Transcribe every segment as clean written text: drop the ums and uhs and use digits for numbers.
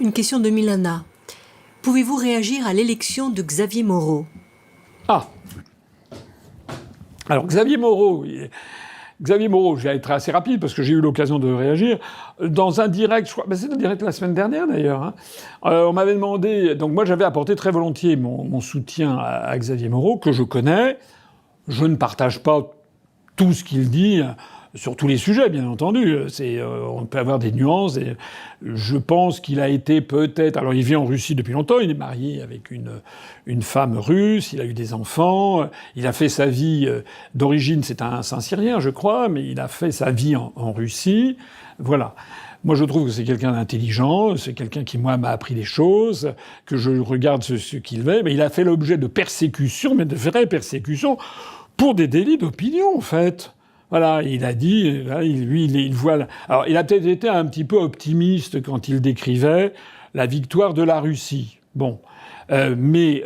Une question de Milana. Pouvez-vous réagir à l'élection de Xavier Moreau? Ah. Alors Xavier Moreau, je vais être assez rapide parce que j'ai eu l'occasion de réagir. Dans un direct, je crois, c'est un direct la semaine dernière d'ailleurs, hein, on m'avait demandé, donc moi j'avais apporté très volontiers mon soutien à Xavier Moreau, que je connais. Je ne partage pas tout ce qu'il dit sur tous les sujets, bien entendu. On peut avoir des nuances. Et je pense qu'il a été peut-être... Alors, il vit en Russie depuis longtemps. Il est marié avec une femme russe. Il a eu des enfants. Il a fait sa vie... d'origine, c'est un Syrien, je crois, mais il a fait sa vie en Russie. Voilà. Moi, je trouve que c'est quelqu'un d'intelligent, c'est quelqu'un qui, moi, m'a appris des choses, que je regarde ce qu'il fait. Mais il a fait l'objet de persécutions, mais de vraies persécutions, pour des délits d'opinion, en fait. Voilà, il a dit, il voit... Alors, il a peut-être été un petit peu optimiste quand il décrivait la victoire de la Russie. Bon. Mais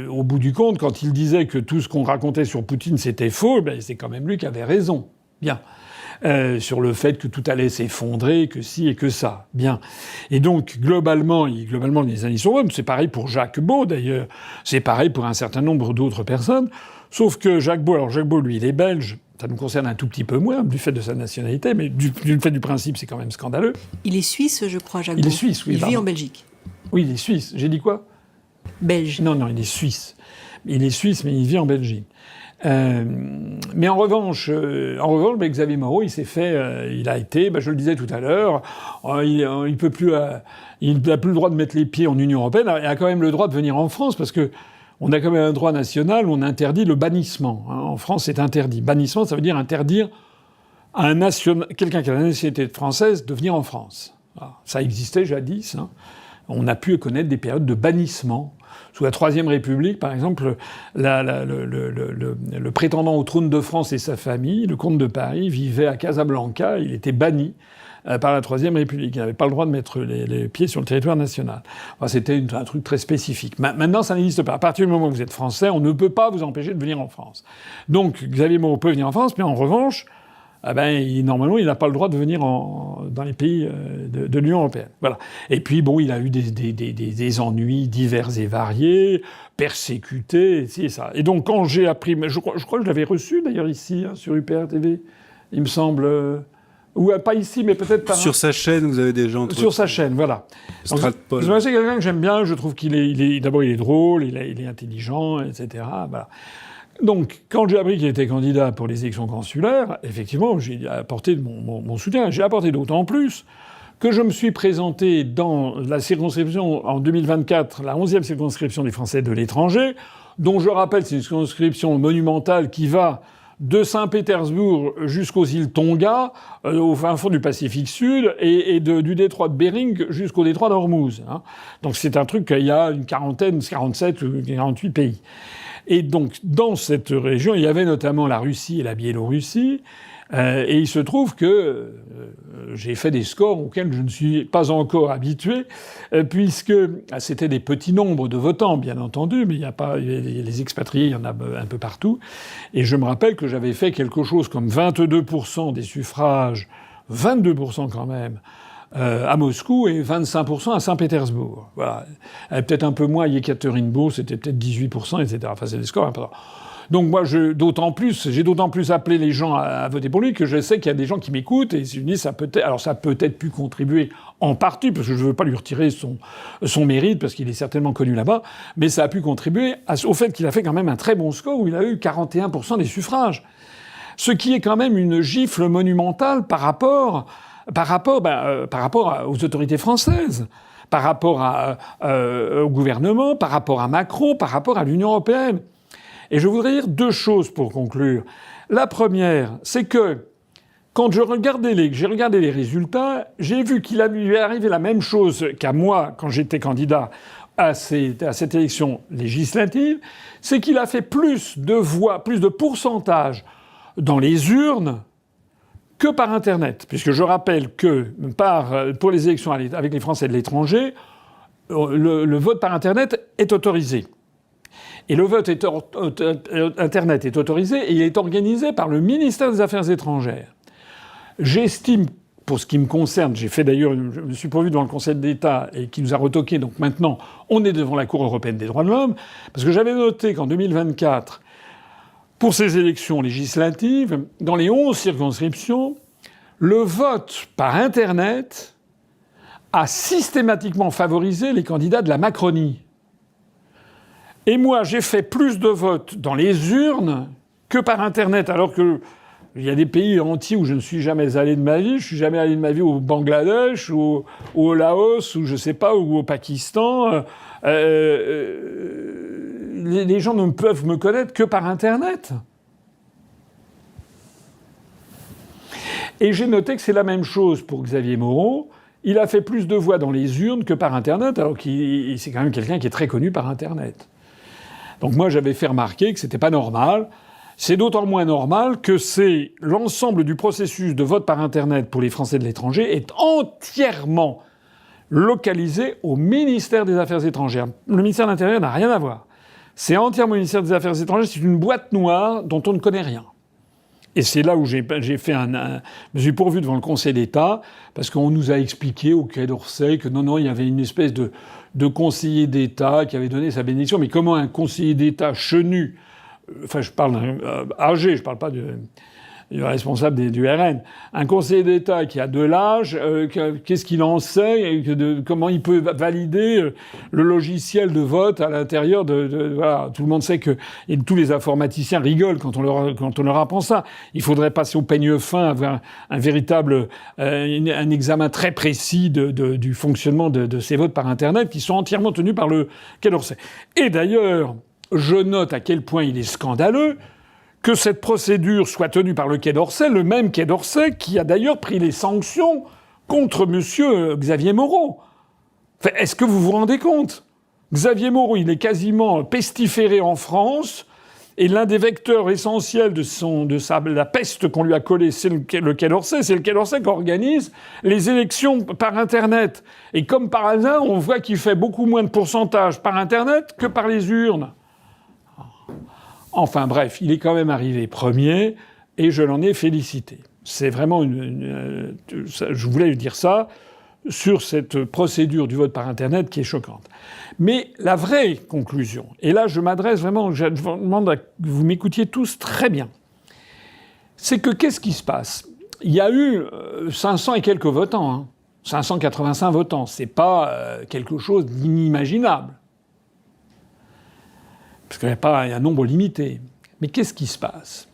au bout du compte, quand il disait que tout ce qu'on racontait sur Poutine, c'était faux, ben, c'est quand même lui qui avait raison. Bien. Sur le fait que tout allait s'effondrer, que ci et que ça. Bien. Et donc, globalement, les années sont bonnes. C'est pareil pour Jacques Beau, d'ailleurs. C'est pareil pour un certain nombre d'autres personnes. Sauf que Jacques Beau, lui, il est belge. Ça nous concerne un tout petit peu moins, du fait de sa nationalité, mais du fait du principe, c'est quand même scandaleux. Il est suisse, je crois, Jacques Beau. Il est suisse, oui. Il vit en Belgique. Oui, il est suisse. J'ai dit quoi? Belge. Non, il est suisse. Il est suisse, mais il vit en Belgique. Mais en revanche, Xavier Moreau, il a été, je le disais tout à l'heure, il peut plus, il n'a plus le droit de mettre les pieds en Union européenne. Il a quand même le droit de venir en France parce que on a quand même un droit national où on interdit le bannissement. En France, c'est interdit. Bannissement, ça veut dire interdire à quelqu'un qui a la nationalité française de venir en France. Alors, ça existait jadis. Hein. On a pu connaître des périodes de bannissement. Sous la Troisième République, par exemple, le prétendant au trône de France et sa famille, le comte de Paris, vivait à Casablanca. Il était banni par la Troisième République. Il n'avait pas le droit de mettre les pieds sur le territoire national. Enfin, c'était un truc très spécifique. Maintenant, ça n'existe pas. À partir du moment où vous êtes français, on ne peut pas vous empêcher de venir en France. Donc, Xavier Moreau peut venir en France, mais en revanche, normalement, il n'a pas le droit de venir dans les pays de l'Union européenne. Voilà. Et puis, bon, il a eu des ennuis divers et variés, persécutés, et ça. Et donc, quand j'ai appris... Je crois que je l'avais reçu, d'ailleurs, ici, hein, sur UPR TV, il me semble... Ou pas ici, mais peut-être par... Sur sa chaîne, vous avez des gens... Sur sa chaîne, voilà. Stratpol. C'est quelqu'un que j'aime bien. Je trouve d'abord, il est drôle, il est intelligent, etc. Voilà. Donc, quand j'ai appris qu'il était candidat pour les élections consulaires, effectivement, j'ai apporté mon soutien. J'ai apporté d'autant plus que je me suis présenté dans la circonscription en 2024, la 11e circonscription des Français de l'étranger, dont je rappelle, c'est une circonscription monumentale qui va de Saint-Pétersbourg jusqu'aux îles Tonga, au fin fond du Pacifique Sud, et du détroit de Bering jusqu'au détroit d'Ormuz. Hein. Donc c'est un truc qu'il y a une 47 ou 48 pays. Et donc, dans cette région, il y avait notamment la Russie et la Biélorussie. Et il se trouve que j'ai fait des scores auxquels je ne suis pas encore habitué, puisque c'était des petits nombres de votants, bien entendu, mais il y a les expatriés, il y en a un peu partout. Et je me rappelle que j'avais fait quelque chose comme 22% des suffrages, 22% quand même, à Moscou et 25% à Saint-Pétersbourg. Voilà. Peut-être un peu moins à Yekaterinbourg, c'était peut-être 18%, etc. Enfin, c'est des scores importants. Donc moi, j'ai d'autant plus appelé les gens à voter pour lui que je sais qu'il y a des gens qui m'écoutent et se disent ça peut être pu contribuer en partie, parce que je veux pas lui retirer son mérite, parce qu'il est certainement connu là-bas, mais ça a pu contribuer au fait qu'il a fait quand même un très bon score où il a eu 41% des suffrages. Ce qui est quand même une gifle monumentale par rapport aux autorités françaises, par rapport au gouvernement, par rapport à Macron, par rapport à l'Union européenne. Et je voudrais dire deux choses pour conclure. La première, c'est que quand j'ai regardé les résultats, j'ai vu qu'il lui est arrivé la même chose qu'à moi quand j'étais candidat à cette élection législative, c'est qu'il a fait plus de voix, plus de pourcentage dans les urnes que par Internet. Puisque je rappelle que pour les élections avec les Français de l'étranger, le vote par Internet est autorisé. Et le vote Internet est autorisé et il est organisé par le ministère des Affaires étrangères. J'estime pour ce qui me concerne, j'ai fait d'ailleurs, je me suis pourvu devant le Conseil d'État et qui nous a retoqué, donc maintenant on est devant la Cour européenne des droits de l'homme, parce que j'avais noté qu'en 2024, pour ces élections législatives, dans les 11 circonscriptions, le vote par Internet a systématiquement favorisé les candidats de la Macronie. Et moi, j'ai fait plus de votes dans les urnes que par Internet, alors que il y a des pays entiers où je ne suis jamais allé de ma vie. Je suis jamais allé de ma vie au Bangladesh ou au Laos ou je sais pas, ou au Pakistan. Les gens ne peuvent me connaître que par Internet. Et j'ai noté que c'est la même chose pour Xavier Moreau. Il a fait plus de voix dans les urnes que par Internet, alors qu'il c'est quand même quelqu'un qui est très connu par Internet. Donc moi, j'avais fait remarquer que c'était pas normal. C'est d'autant moins normal que c'est l'ensemble du processus de vote par Internet pour les Français de l'étranger est entièrement localisé au ministère des Affaires étrangères. Le ministère de l'Intérieur n'a rien à voir. C'est entièrement au ministère des Affaires étrangères. C'est une boîte noire dont on ne connaît rien. Et c'est là où j'ai fait je me suis pourvu devant le Conseil d'État, parce qu'on nous a expliqué au Quai d'Orsay que non, il y avait une espèce de conseiller d'État qui avait donné sa bénédiction. Mais comment un conseiller d'État chenu, enfin je parle d'un âgé, je parle pas du responsable du RN, un conseiller d'État qui a de l'âge, qu'est-ce qu'il en sait, comment il peut valider le logiciel de vote à l'intérieur voilà, tout le monde sait que, et tous les informaticiens rigolent quand on leur apprend ça. Il faudrait passer au peigne fin, avoir un véritable, un examen très précis du fonctionnement de ces votes par Internet qui sont entièrement tenus par le Quai d'Orsay. Et d'ailleurs, je note à quel point il est scandaleux que cette procédure soit tenue par le Quai d'Orsay, le même Quai d'Orsay qui a d'ailleurs pris les sanctions contre monsieur Xavier Moreau. Enfin, est-ce que vous vous rendez compte ? Xavier Moreau, il est quasiment pestiféré en France, et l'un des vecteurs essentiels la peste qu'on lui a collée, c'est le Quai d'Orsay. C'est le Quai d'Orsay qui organise les élections par Internet. Et comme par hasard, on voit qu'il fait beaucoup moins de pourcentage par Internet que par les urnes. Enfin bref, il est quand même arrivé premier et je l'en ai félicité. C'est vraiment je voulais lui dire ça sur cette procédure du vote par Internet qui est choquante. Mais la vraie conclusion, et là je m'adresse vraiment, je vous demande que vous m'écoutiez tous très bien, c'est que qu'est-ce qui se passe ? Il y a eu 500 et quelques votants, 585 votants. C'est pas quelque chose d'inimaginable. Parce qu'il n'y a pas un nombre limité. Mais qu'est-ce qui se passe ?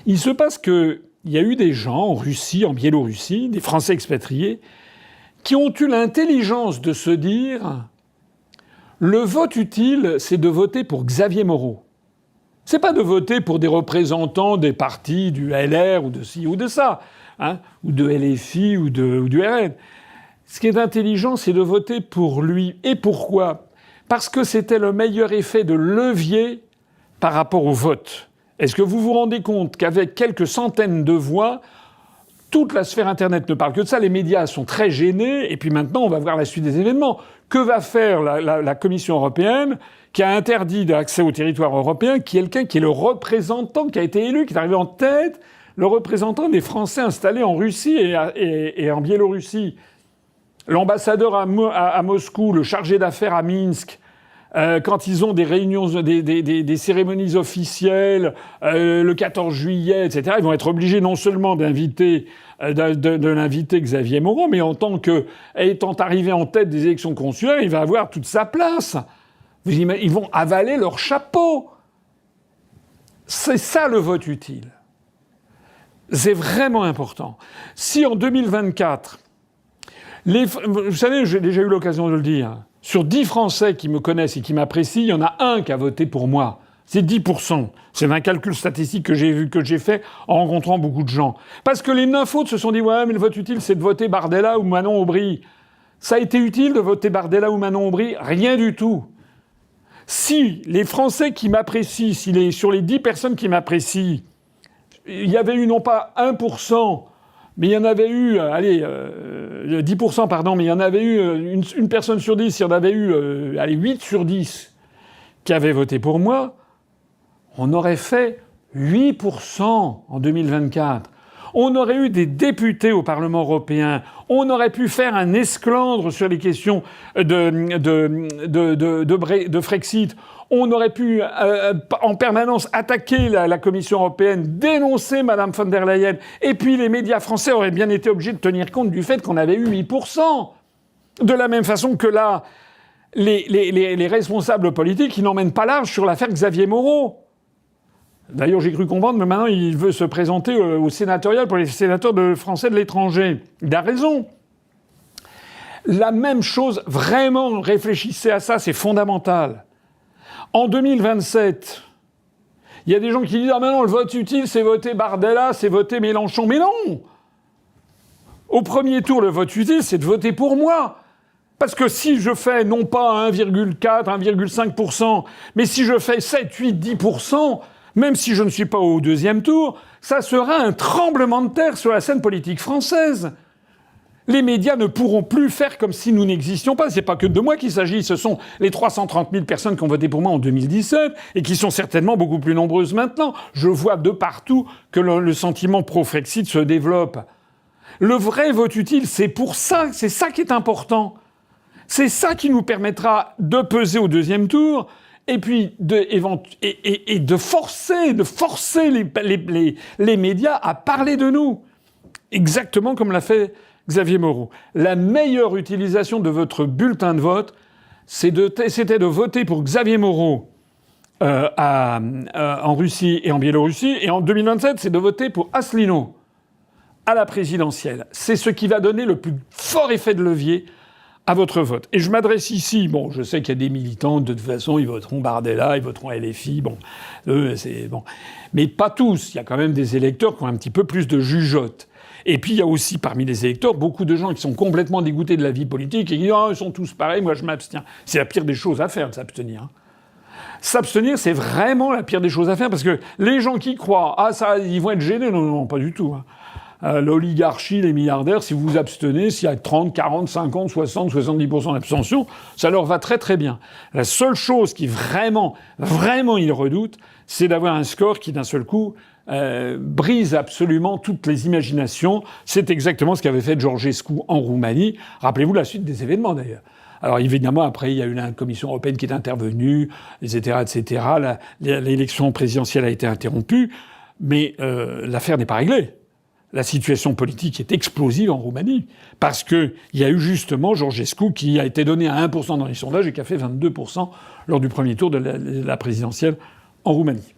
Il se passe qu'il y a eu des gens en Russie, en Biélorussie, des Français expatriés, qui ont eu l'intelligence de se dire « Le vote utile, c'est de voter pour Xavier Moreau. C'est pas de voter pour des représentants des partis du LR ou de ci ou de ça, ou de LFI ou du RN. Ce qui est intelligent, c'est de voter pour lui. Et pourquoi ? Parce que c'était le meilleur effet de levier par rapport au vote. Est-ce que vous vous rendez compte qu'avec quelques centaines de voix, toute la sphère Internet ne parle que de ça, les médias sont très gênés, et puis maintenant on va voir la suite des événements. Que va faire la Commission européenne qui a interdit l'accès au territoire européen, quelqu'un qui est le représentant, qui a été élu, qui est arrivé en tête, le représentant des Français installés en Russie et en Biélorussie. L'ambassadeur à Moscou, le chargé d'affaires à Minsk, quand ils ont des réunions, des cérémonies officielles, le 14 juillet, etc., ils vont être obligés non seulement d'inviter Xavier Moreau, mais étant arrivé en tête des élections consulaires, il va avoir toute sa place. Ils vont avaler leur chapeau. C'est ça le vote utile. C'est vraiment important. Si en 2024, vous savez, j'ai déjà eu l'occasion de le dire, sur 10 Français qui me connaissent et qui m'apprécient, il y en a un qui a voté pour moi. C'est 10%. C'est un calcul statistique que j'ai fait en rencontrant beaucoup de gens. Parce que les 9 autres se sont dit « Ouais, mais le vote utile, c'est de voter Bardella ou Manon Aubry. » Ça a été utile de voter Bardella ou Manon Aubry ? Rien du tout. Si les Français qui m'apprécient, sur les 10 personnes qui m'apprécient, il y avait eu non pas 1%, mais il y en avait eu, 10%, pardon, mais il y en avait eu une personne sur 10, il y en avait eu, 8 sur 10 qui avaient voté pour moi, on aurait fait 8% en 2024. On aurait eu des députés au Parlement européen. On aurait pu faire un esclandre sur les questions de Frexit. On aurait pu en permanence attaquer la Commission européenne, dénoncer Madame von der Leyen. Et puis les médias français auraient bien été obligés de tenir compte du fait qu'on avait eu 8%. De la même façon que là, les responsables politiques, ils n'emmènent pas large sur l'affaire Xavier Moreau. D'ailleurs, j'ai cru comprendre, mais maintenant, il veut se présenter au sénatorial pour les sénateurs français de l'étranger. Il a raison. La même chose, vraiment, réfléchissez à ça, c'est fondamental. En 2027, il y a des gens qui disent « Ah mais non, le vote utile, c'est voter Bardella, c'est voter Mélenchon. » Mais non! Au premier tour, le vote utile, c'est de voter pour moi. Parce que si je fais non pas 1,4, 1,5%, mais si je fais 7, 8, 10%, même si je ne suis pas au deuxième tour, ça sera un tremblement de terre sur la scène politique française. Les médias ne pourront plus faire comme si nous n'existions pas. C'est pas que de moi qu'il s'agit. Ce sont les 330 000 personnes qui ont voté pour moi en 2017 et qui sont certainement beaucoup plus nombreuses maintenant. Je vois de partout que le sentiment pro-Frexit se développe. Le vrai vote utile, c'est pour ça. C'est ça qui est important. C'est ça qui nous permettra de peser au deuxième tour et puis de forcer les médias à parler de nous. Exactement comme l'a fait Xavier Moreau. La meilleure utilisation de votre bulletin de vote, c'était de voter pour Xavier Moreau en Russie et en Biélorussie. Et en 2027, c'est de voter pour Asselineau à la présidentielle. C'est ce qui va donner le plus fort effet de levier à votre vote. Et je m'adresse ici, bon, je sais qu'il y a des militants, de toute façon, ils voteront Bardella, ils voteront LFI, bon, c'est bon. Mais pas tous. Il y a quand même des électeurs qui ont un petit peu plus de jugeote. Et puis, il y a aussi, parmi les électeurs, beaucoup de gens qui sont complètement dégoûtés de la vie politique et qui disent « Ah, ils sont tous pareils, moi je m'abstiens ». C'est la pire des choses à faire, de s'abstenir. S'abstenir, c'est vraiment la pire des choses à faire, parce que les gens qui croient « Ah, ça, ils vont être gênés », non, pas du tout. L'oligarchie, les milliardaires, si vous vous abstenez, s'il y a 30, 40, 50, 60, 70% d'abstention, ça leur va très très bien. La seule chose qui vraiment ils redoutent, c'est d'avoir un score qui d'un seul coup brise absolument toutes les imaginations. C'est exactement ce qu'avait fait Georgescu en Roumanie. Rappelez-vous la suite des événements d'ailleurs. Alors évidemment, après, il y a eu la Commission européenne qui est intervenue, etc., etc. L'élection présidentielle a été interrompue, mais l'affaire n'est pas réglée. La situation politique est explosive en Roumanie parce que il y a eu justement Georgescu qui a été donné à 1% dans les sondages et qui a fait 22% lors du premier tour de la présidentielle en Roumanie.